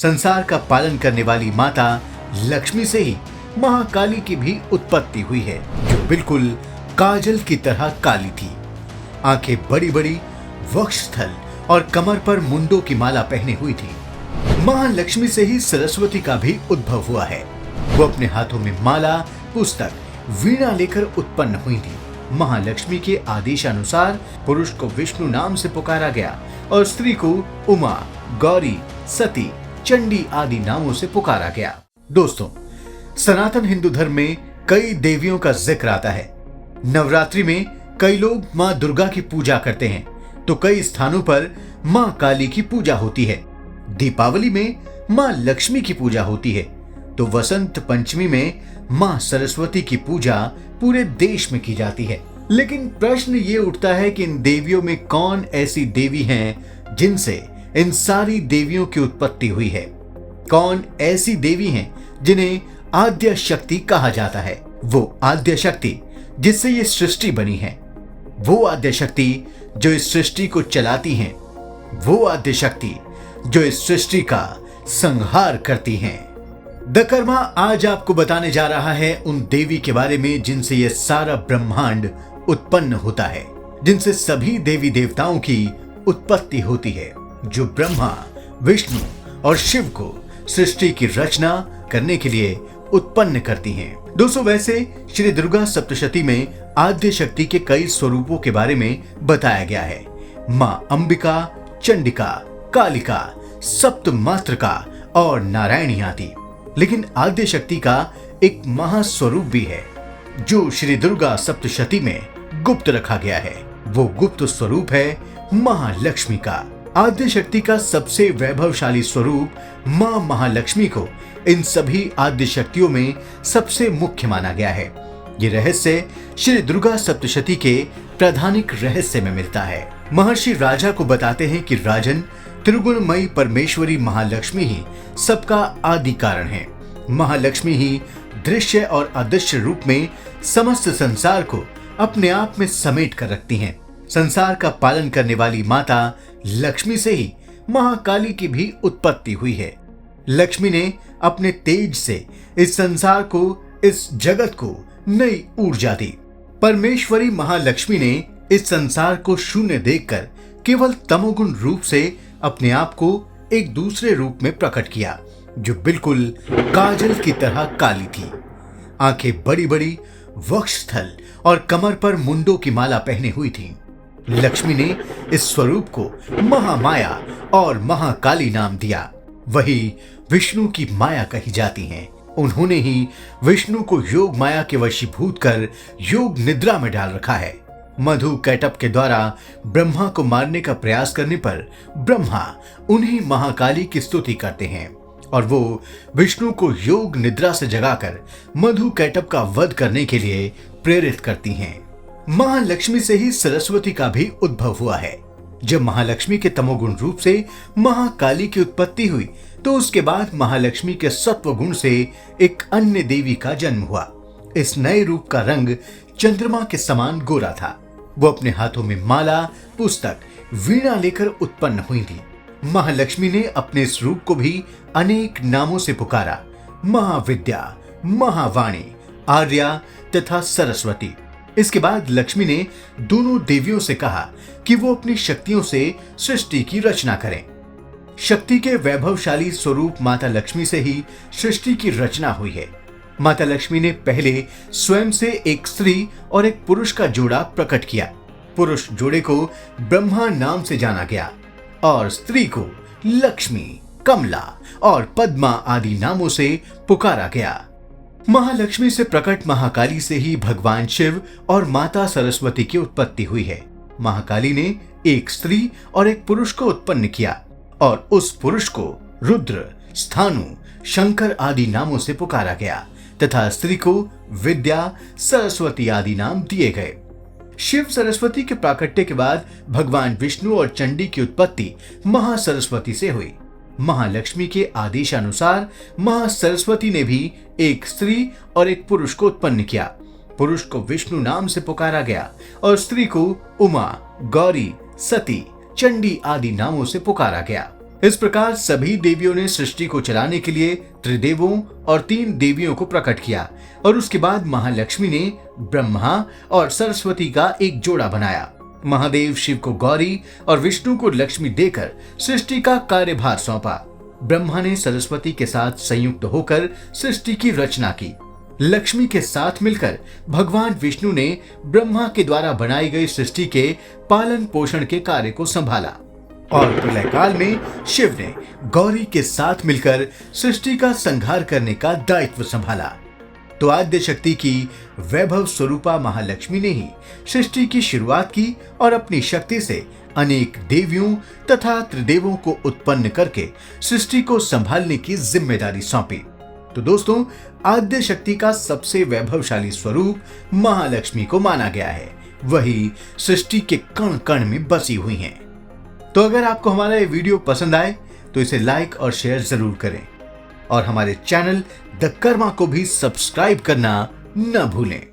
संसार का पालन करने वाली माता लक्ष्मी से ही महाकाली की भी उत्पत्ति हुई है, जो बिल्कुल काजल की तरह काली थी। आंखें बड़ी बड़ी, वक्षस्थल और कमर पर मुंडों की माला पहने हुई थी। महालक्ष्मी से ही सरस्वती का भी उद्भव हुआ है। वो अपने हाथों में माला, पुस्तक, वीणा लेकर उत्पन्न हुई थी। महालक्ष्मी के आदेशानुसार पुरुष को विष्णु नाम से पुकारा गया और स्त्री को उमा, गौरी, सती, चंडी आदि नामों से पुकारा गया। दोस्तों, सनातन हिंदू धर्म में कई देवियों का जिक्र आता है। नवरात्रि में कई लोग मां दुर्गा की पूजा करते हैं, तो कई स्थानों पर मां काली की पूजा होती है। दीपावली में मां लक्ष्मी की पूजा होती है, तो वसंत पंचमी में मां सरस्वती की पूजा पूरे देश में की जाती है। लेकिन प्रश्न ये उठता है कि इन देवियों में कौन ऐसी देवी हैं जिनसे इन सारी देवियों की उत्पत्ति हुई है? कौन ऐसी देवी हैं जिन्हें आद्य शक्ति कहा जाता है? वो आद्य शक्ति जिससे ये सृष्टि बनी है, वो आद्य शक्ति जो इस सृष्टि को चलाती हैं, वो आद्य शक्ति जो इस सृष्टि का संहार करती हैं। द कर्मा आज आपको बताने जा रहा है उन देवी के बारे में जिनसे यह सारा ब्रह्मांड उत्पन्न होता है, जिनसे सभी देवी देवताओं की उत्पत्ति होती है, जो ब्रह्मा, विष्णु और शिव को सृष्टि की रचना करने के लिए उत्पन्न करती हैं। दोस्तों, वैसे श्री दुर्गा सप्तशती में आद्य शक्ति के कई स्वरूपों के बारे में बताया गया है। मां अंबिका, चंडिका, कालिका, सप्तमात्रका और नारायणी आदि। लेकिन आद्य शक्ति का एक महास्वरूप भी है जो श्री दुर्गा सप्तशती में गुप्त रखा गया है। वो गुप्त स्वरूप है महालक्ष्मी का। आद्य शक्ति का सबसे वैभवशाली स्वरूप मां महालक्ष्मी को इन सभी आद्य शक्तियों में सबसे मुख्य माना गया है। ये रहस्य श्री दुर्गा सप्तशती के प्रधानिक रहस्य में मिलता है। महर्षि राजा को बताते हैं कि राजन, त्रिगुणमयी परमेश्वरी महालक्ष्मी ही सबका आदि कारण है। महालक्ष्मी ही दृश्य और अदृश्य रूप में समस्त संसार को अपने आप में समेट कर रखती हैं। संसार का पालन करने वाली माता लक्ष्मी से ही महाकाली की भी उत्पत्ति हुई है। लक्ष्मी ने अपने तेज से इस संसार को, इस जगत को नई ऊर्जा दी। परमेश्वरी महालक्ष्मी ने इस संसार को शून्य देखकर केवल तमोगुण रूप से अपने आप को एक दूसरे रूप में प्रकट किया, जो बिल्कुल काजल की तरह काली थी। आंखें बड़ी बड़ी, वक्षस्थल और कमर पर मुंडों की माला पहने हुई थी। लक्ष्मी ने इस स्वरूप को महामाया और महाकाली नाम दिया। वही विष्णु की माया कही जाती हैं। उन्होंने ही विष्णु को योग माया के वशीभूत कर योग निद्रा में डाल रखा है। मधु कैटभ के द्वारा ब्रह्मा को मारने का प्रयास करने पर ब्रह्मा उन्हीं महाकाली की स्तुति करते हैं और वो विष्णु को योग निद्रा से जगाकर मधु कैटभ का वध करने के लिए प्रेरित करती हैं। महालक्ष्मी से ही सरस्वती का भी उद्भव हुआ है। जब महालक्ष्मी के तमोगुण रूप से महाकाली की उत्पत्ति हुई, तो उसके बाद महालक्ष्मी के सत्व गुण से एक अन्य देवी का जन्म हुआ। इस नए रूप का रंग चंद्रमा के समान गोरा था। वो अपने हाथों में माला, पुस्तक, वीणा लेकर उत्पन्न हुई थी। महालक्ष्मी ने अपने इस रूप को भी अनेक नामों से पुकारा: महाविद्या, महावाणी, आर्या तथा सरस्वती। इसके बाद लक्ष्मी ने दोनों देवियों से कहा कि वो अपनी शक्तियों से सृष्टि की रचना करें। शक्ति के वैभवशाली स्वरूप माता लक्ष्मी से ही सृष्टि की रचना हुई है। माता लक्ष्मी ने पहले स्वयं से एक स्त्री और एक पुरुष का जोड़ा प्रकट किया। पुरुष जोड़े को ब्रह्मा नाम से जाना गया और स्त्री को लक्ष्मी, कमला और पद्मा आदि नामों से पुकारा गया। महालक्ष्मी से प्रकट महाकाली से ही भगवान शिव और माता सरस्वती की उत्पत्ति हुई है। महाकाली ने एक स्त्री और एक पुरुष को उत्पन्न किया और उस पुरुष को रुद्र, स्थानु, शंकर आदि नामों से पुकारा गया तथा स्त्री को विद्या, सरस्वती आदि नाम दिए गए। शिव सरस्वती के प्राकट्य के बाद भगवान विष्णु और चंडी की उत्पत्ति महासरस्वती से हुई। महालक्ष्मी के आदेशानुसार महासरस्वती ने भी एक स्त्री और एक पुरुष को उत्पन्न किया। पुरुष को विष्णु नाम से पुकारा गया और स्त्री को उमा, गौरी, सती, चंडी आदि नामों से पुकारा गया। इस प्रकार सभी देवियों ने सृष्टि को चलाने के लिए त्रिदेवों और 3 देवियों को प्रकट किया और उसके बाद महालक्ष्मी ने ब्रह्मा और सरस्वती का एक जोड़ा बनाया। महादेव शिव को गौरी और विष्णु को लक्ष्मी देकर सृष्टि का कार्यभार सौंपा। ब्रह्मा ने सरस्वती के साथ संयुक्त होकर सृष्टि की रचना की। लक्ष्मी के साथ मिलकर भगवान विष्णु ने ब्रह्मा के द्वारा बनाई गई सृष्टि के पालन पोषण के कार्य को संभाला और प्रलय काल में शिव ने गौरी के साथ मिलकर सृष्टि का संहार करने का दायित्व संभाला। तो आद्य शक्ति की वैभव स्वरूपा महालक्ष्मी ने ही सृष्टि की शुरुआत की और अपनी शक्ति से अनेक देवियों तथा त्रिदेवों को उत्पन्न करके सृष्टि को संभालने की जिम्मेदारी सौंपी। तो दोस्तों, आद्य शक्ति का सबसे वैभवशाली स्वरूप महालक्ष्मी को माना गया है, वही सृष्टि के कण कण में बसी हुई हैं। तो अगर आपको हमारा ये वीडियो पसंद आए तो इसे लाइक और शेयर जरूर करें और हमारे चैनल द कर्मा को भी सब्सक्राइब करना न भूलें।